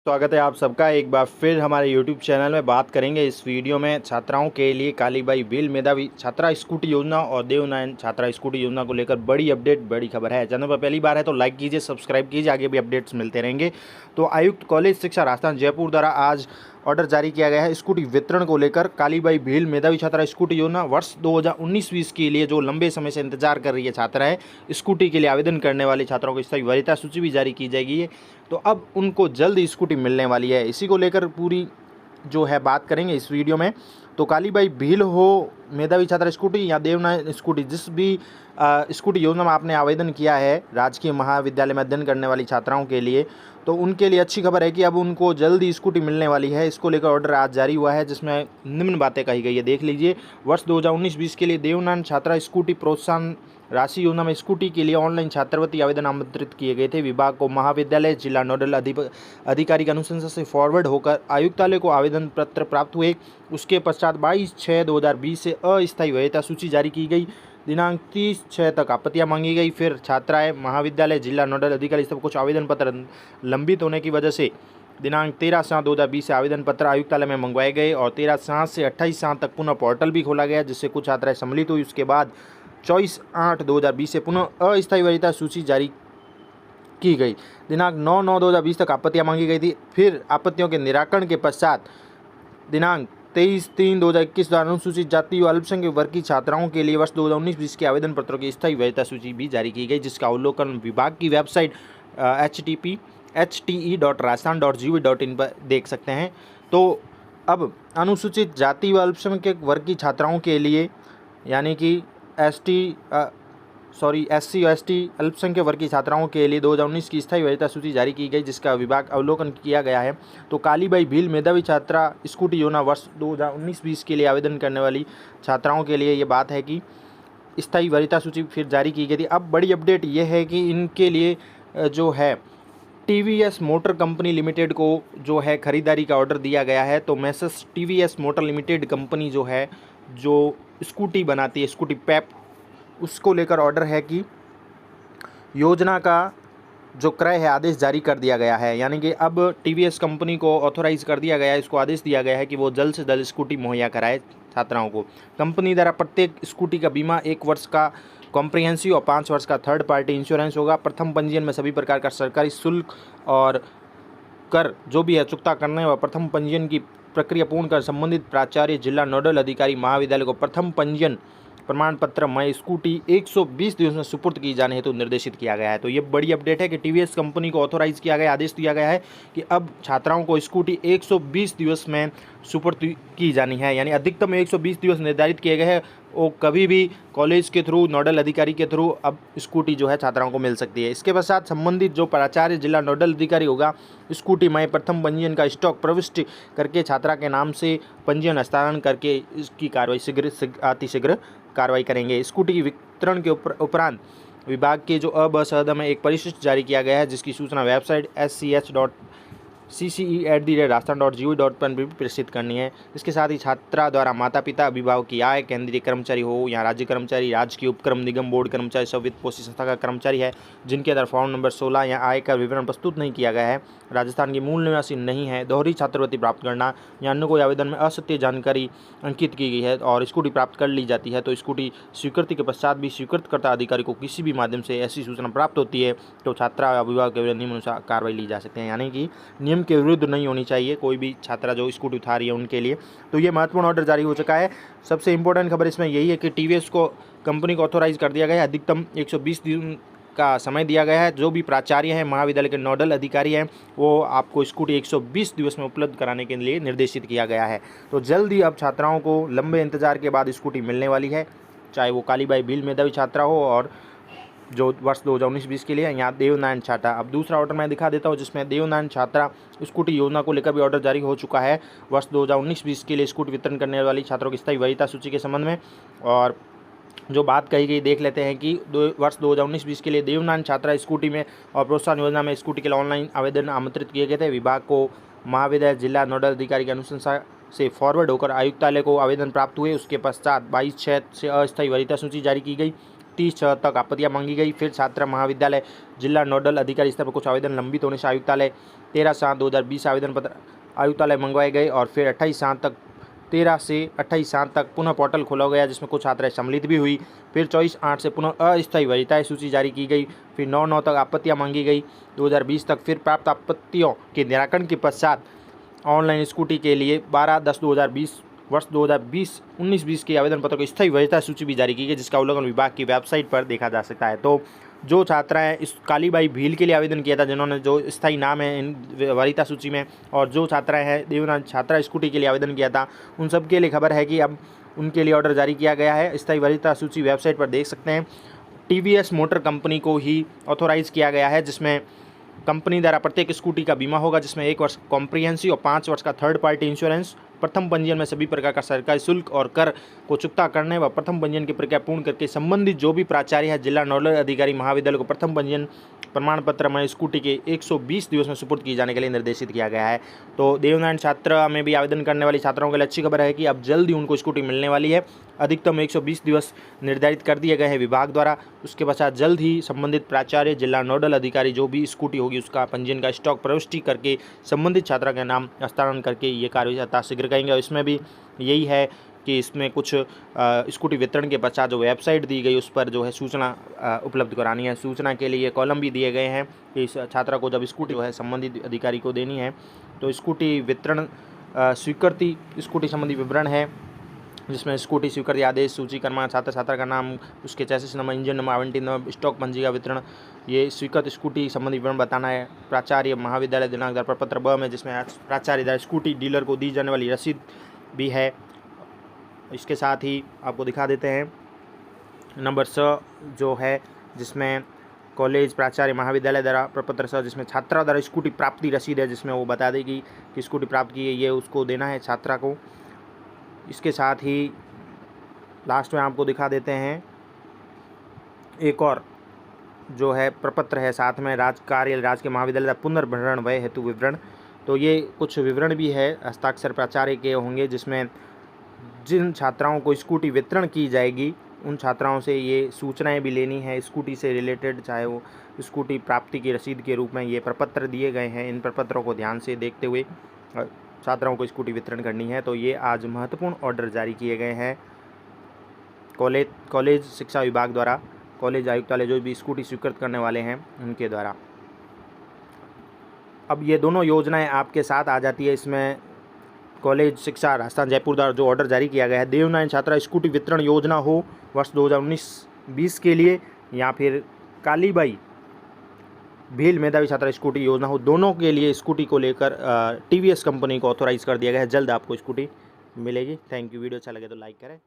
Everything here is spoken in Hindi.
स्वागत है आप सबका एक बार फिर हमारे यूट्यूब चैनल में। बात करेंगे इस वीडियो में छात्राओं के लिए कालीबाई भील मेधावी छात्रा स्कूटी योजना और देवनारायण छात्रा स्कूटी योजना को लेकर बड़ी अपडेट, बड़ी खबर है। चैनल पर पहली बार है तो लाइक कीजिए, सब्सक्राइब कीजिए, आगे भी अपडेट्स मिलते रहेंगे। तो आयुक्त कॉलेज शिक्षा राजस्थान जयपुर द्वारा आज ऑर्डर जारी किया गया है स्कूटी वितरण को लेकर। कालीबाई भील मेधावी छात्रा स्कूटी योजना वर्ष 2019-20 के लिए जो लंबे समय से इंतजार कर रही है छात्रा है, स्कूटी के लिए आवेदन करने वाले छात्रों को स्थायी वरीयता सूची भी जारी की जाएगी। तो अब उनको जल्द स्कूटी मिलने वाली है। इसी को लेकर पूरी जो है बात करेंगे इस वीडियो में। तो कालीबाई भील हो मेधावी छात्रा स्कूटी या देवनारायण स्कूटी, जिस भी स्कूटी योजना में आपने आवेदन किया है राजकीय महाविद्यालय में अध्ययन करने वाली छात्राओं के लिए, तो उनके लिए अच्छी खबर है कि अब उनको जल्द ही स्कूटी मिलने वाली है। इसको लेकर ऑर्डर आज जारी हुआ है, जिसमें निम्न बातें कही गई है, देख लीजिए। वर्ष 2019-20 के लिए देवनारायण छात्रा स्कूटी प्रोत्साहन राशि योजना में स्कूटी के लिए ऑनलाइन छात्रवृत्ति आवेदन आमंत्रित किए गए थे। विभाग को महाविद्यालय जिला नोडल अधिकारी के अनुशंसा से फॉरवर्ड होकर आयुक्तालय को आवेदन पत्र प्राप्त हुए। उसके पश्चात 22/6/2020 से अस्थायी वरीयता सूची जारी की गई। दिनांक 30/6 तक आपत्तियां मांगी गई। फिर छात्राएं महाविद्यालय जिला नोडल अधिकारी सब कुछ आवेदन पत्र लंबित होने की वजह से दिनांक 13/7/2020 से आवेदन पत्र आयुक्तालय में मंगवाए गए और 13/7 से 28/7 तक पुनः पोर्टल भी खोला गया, जिससे कुछ छात्राएं सम्मिलित हुई। उसके बाद 24/8/2020 से पुनः अस्थायी वरीयता सूची जारी की गई। दिनांक 9/9/2020 तक आपत्तियां मांगी गई थी। फिर आपत्तियों के निराकरण के पश्चात दिनांक 23/3/2021 द्वारा अनुसूचित जाति व अल्पसंख्यक वर्ग की छात्राओं के लिए वर्ष 2019-20 के आवेदन पत्रों की स्थायी वरीयता सूची भी जारी की गई, जिसका अवलोकन विभाग की वेबसाइट http://hte.rajasthan.gov.in पर देख सकते हैं। तो अब अनुसूचित जाति व अल्पसंख्यक वर्ग की छात्राओं के लिए, यानी कि SC और ST अल्पसंख्यक वर्ग की छात्राओं के लिए 2019 की स्थायी वरीयता सूची जारी की गई, जिसका विभाग अवलोकन किया गया है। तो कालीबाई भील मेधावी छात्रा स्कूटी योजना वर्ष 2019-20 के लिए आवेदन करने वाली छात्राओं के लिए ये बात है कि स्थायी वरीयता सूची फिर जारी की गई थी। अब बड़ी अपडेट ये है कि इनके लिए जो है TVS मोटर कंपनी लिमिटेड को जो है खरीदारी का ऑर्डर दिया गया है। तो Messrs TVS motor limited company जो है, जो स्कूटी बनाती है, स्कूटी पेप, उसको लेकर ऑर्डर है कि योजना का जो क्रय है आदेश जारी कर दिया गया है। यानी कि अब TVS कंपनी को ऑथोराइज कर दिया गया है, इसको आदेश दिया गया है कि वो जल्द से जल्द स्कूटी मुहैया कराए छात्राओं को। कंपनी द्वारा प्रत्येक स्कूटी का बीमा 1 वर्ष का कॉम्प्रिहेंसिव और 5 वर्ष का थर्ड पार्टी इंश्योरेंस होगा। प्रथम पंजीयन में सभी प्रकार का सरकारी शुल्क और कर जो भी है चुकता करने व प्रथम पंजीयन की प्रक्रिया पूर्ण कर संबंधित प्राचार्य जिला नोडल अधिकारी महाविद्यालय को प्रथम पंजीयन प्रमाण पत्र मई स्कूटी 120 दिवस में सुपुर्द की जाने हेतु निर्देशित किया गया है। तो ये बड़ी अपडेट है कि TVS कंपनी को ऑथोराइज किया गया, आदेश दिया गया है कि अब छात्राओं को स्कूटी 120 दिवस में सुपुर्द की जानी है। यानी अधिकतम 120 दिवस निर्धारित किए गए हैं। वो कभी भी कॉलेज के थ्रू, नोडल अधिकारी के थ्रू अब स्कूटी जो है छात्राओं को मिल सकती है। इसके पश्चात संबंधित जो प्राचार्य जिला नोडल अधिकारी होगा, स्कूटी मई प्रथम पंजीयन का स्टॉक प्रविष्ट करके छात्रा के नाम से पंजीयन हस्तांतरण करके इसकी कार्रवाई अतिशीघ्र कार्रवाई करेंगे। स्कूटी की वितरण के उपरांत विभाग के जो अ/ब में एक परिशिष्ट जारी किया गया है, जिसकी सूचना वेबसाइट SCH.CCE@rajasthan.gov.in पर भी प्रेषित करनी है। इसके साथ ही छात्रा द्वारा माता पिता, अभिभावक की आय, केंद्रीय कर्मचारी हो या राज्य कर्मचारी, राजकीय उपक्रम निगम बोर्ड कर्मचारी, सब वित्त पोषित संस्था का कर्मचारी है जिनके अंदर फॉर्म नंबर 16 या आय का विवरण प्रस्तुत नहीं किया गया है, राजस्थान के मूल निवासी नहीं है, दोहरी छात्रवृत्ति प्राप्त करना या अन्य कोई आवेदन में असत्य जानकारी अंकित की गई है और स्कूटी प्राप्त कर ली जाती है, तो स्कूटी स्वीकृति के पश्चात भी स्वीकृतकर्ता अधिकारी को किसी भी माध्यम से ऐसी सूचना प्राप्त होती है तो छात्रा अभिभावक के विरुद्ध नियमानुसार कार्रवाई ली जा सकती है। यानी कि नियम के विरुद्ध नहीं होनी चाहिए कोई भी छात्रा जो स्कूटी उठा रही है उनके लिए। तो ये महत्वपूर्ण ऑर्डर जारी हो चुका है। सबसे इंपॉर्टेंट खबर इसमें यही है कि TVS को कंपनी को ऑथोराइज कर दिया गया है। अधिकतम 120 दिन का समय दिया गया है। जो भी प्राचार्य हैं, महाविद्यालय के नोडल अधिकारी हैं, वो आपको स्कूटी 120 दिवस में उपलब्ध कराने के लिए निर्देशित किया गया है। तो जल्द ही अब छात्राओं को लंबे इंतजार के बाद स्कूटी मिलने वाली है, चाहे वो कालीबाई भील मेधावी छात्रा हो और जो वर्ष 2019-20 के लिए यहाँ देवनारायण छात्रा। अब दूसरा ऑर्डर मैं दिखा देता हूँ, जिसमें देवनारायण छात्रा स्कूटी योजना को लेकर भी ऑर्डर जारी हो चुका है। वर्ष 2019-20 के लिए स्कूटी वितरण करने वाली छात्रों की स्थायी वरीयता सूची के संबंध में और जो बात कही गई देख लेते हैं कि वर्ष 2019-20 के लिए देवनारायण छात्रा स्कूटी में और प्रोत्साहन योजना में स्कूटी के लिए ऑनलाइन आवेदन आमंत्रित किए गए थे। विभाग को महाविद्यालय जिला नोडल अधिकारी की अनुशंसा से फॉरवर्ड होकर आयुक्तालय को आवेदन प्राप्त हुए। उसके पश्चात 22/6 से अस्थायी वरीयता सूची जारी की गई। 30/6 तक आपत्तियां मांगी गई। फिर छात्रा महाविद्यालय जिला नोडल अधिकारी स्तर पर कुछ आवेदन लंबित होने से आयुक्तालय 13/7/2020 आवेदन पत्र आयुक्तालय मंगवाए गए और फिर 28/7 तक 13 से 28/7 तक पुनः पोर्टल खोला गया, जिसमें कुछ छात्राएं सम्मिलित भी हुई। फिर 24/8 से पुनः अस्थायी वरीयता सूची जारी की गई। फिर 9/9 तक आपत्तियां मांगी गई 2020 तक। फिर प्राप्त आपत्तियों के निराकरण के पश्चात ऑनलाइन स्कूटी के लिए 12/10/2020 वर्ष 2019-20 के आवेदन पत्रों की स्थायी वरीयता सूची भी जारी की गई, जिसका अवलोकन विभाग की वेबसाइट पर देखा जा सकता है। तो जो छात्राएं इस कालीबाई भील के लिए आवेदन किया था, जिन्होंने जो स्थायी नाम है इन वरीयता सूची में, और जो छात्राएं हैं देवनाथ छात्रा स्कूटी के लिए आवेदन किया था, उन सब के लिए खबर है कि अब उनके लिए ऑर्डर जारी किया गया है। स्थायी वरीयता सूची वेबसाइट पर देख सकते हैं। टीवीएस मोटर कंपनी को ही ऑथोराइज किया गया है, जिसमें कंपनी द्वारा प्रत्येक स्कूटी का बीमा होगा, जिसमें 1 वर्ष कॉम्प्रिहेंसिव और 5 वर्ष का थर्ड पार्टी इंश्योरेंस। प्रथम पंजीयन में सभी प्रकार का सरकारी शुल्क और कर को चुकता करने व प्रथम पंजीयन की प्रक्रिया पूर्ण करके संबंधित जो भी प्राचार्य है जिला नोडल अधिकारी महाविद्यालय को प्रथम पंजीयन प्रमाण पत्र में स्कूटी के 120 दिवस में सुपुर्द किए जाने के लिए निर्देशित किया गया है। तो देवनारायण छात्रा में भी आवेदन करने वाली छात्राओं के लिए अच्छी खबर है कि अब जल्द ही उनको स्कूटी मिलने वाली है। अधिकतम 120 दिवस निर्धारित कर दिए गए हैं विभाग द्वारा। उसके पश्चात जल्द ही संबंधित प्राचार्य जिला नोडल अधिकारी जो भी स्कूटी होगी उसका पंजीयन का स्टॉक प्रविष्टि करके संबंधित छात्रा के नाम हस्तांतरण करके ये कार्य यथाशीघ्र करेंगे। और इसमें भी यही है कि इसमें कुछ स्कूटी वितरण के पश्चात जो वेबसाइट दी गई उस पर जो है सूचना उपलब्ध करानी है। सूचना के लिए कॉलम भी दिए गए हैं कि इस छात्रा को जब स्कूटी जो है संबंधित अधिकारी को देनी है तो स्कूटी वितरण स्वीकृति स्कूटी संबंधी विवरण है, जिसमें स्कूटी स्वीकृति आदेश सूची क्रमांक छात्रा का नाम, उसके चैसिस नंबर, इंजन नंबर, आवंटित नंबर, स्टॉक पंजी का वितरण, ये स्वीकृत स्कूटी संबंधी विवरण बताना है। प्राचार्य महाविद्यालय दिनांक दर प्रपत्र ब में, जिसमें प्राचार्य द्वारा स्कूटी डीलर को दी जाने वाली रसीद भी है। इसके साथ ही आपको दिखा देते हैं नंबर 6 जो है, जिसमें कॉलेज प्राचार्य महाविद्यालय द्वारा प्रपत्र 6, जिसमें छात्रा द्वारा स्कूटी प्राप्ति रसीद है, जिसमें वो बता देगी कि स्कूटी प्राप्त की है, ये उसको देना है छात्रा को। इसके साथ ही लास्ट में आपको दिखा देते हैं एक और जो है प्रपत्र है साथ में राजकीय महाविद्यालय पुनर्भरण व्यय हेतु विवरण। तो ये कुछ विवरण भी है हस्ताक्षर प्राचार्य के होंगे, जिसमें जिन छात्राओं को स्कूटी वितरण की जाएगी उन छात्राओं से ये सूचनाएं भी लेनी है स्कूटी से रिलेटेड, चाहे वो स्कूटी प्राप्ति की रसीद के रूप में ये प्रपत्र दिए गए हैं। इन प्रपत्रों को ध्यान से देखते हुए छात्राओं को स्कूटी वितरण करनी है। तो ये आज महत्वपूर्ण ऑर्डर जारी किए गए हैं कॉलेज शिक्षा विभाग द्वारा, कॉलेज आयुक्तालय जो भी स्कूटी स्वीकृत करने वाले हैं उनके द्वारा। अब ये दोनों योजनाएं आपके साथ आ जाती है। इसमें कॉलेज शिक्षा राजस्थान जयपुर द्वारा जो ऑर्डर जारी किया गया है, देवनारायण छात्रा स्कूटी वितरण योजना हो वर्ष 2019-20 के लिए, या फिर कालीबाई भील मेधावी छात्रा स्कूटी योजना हो, दोनों के लिए स्कूटी को लेकर टीवीएस कंपनी को ऑथोराइज कर दिया गया है। जल्द आपको स्कूटी मिलेगी। Thank you. वीडियो अच्छा लगे तो लाइक करें।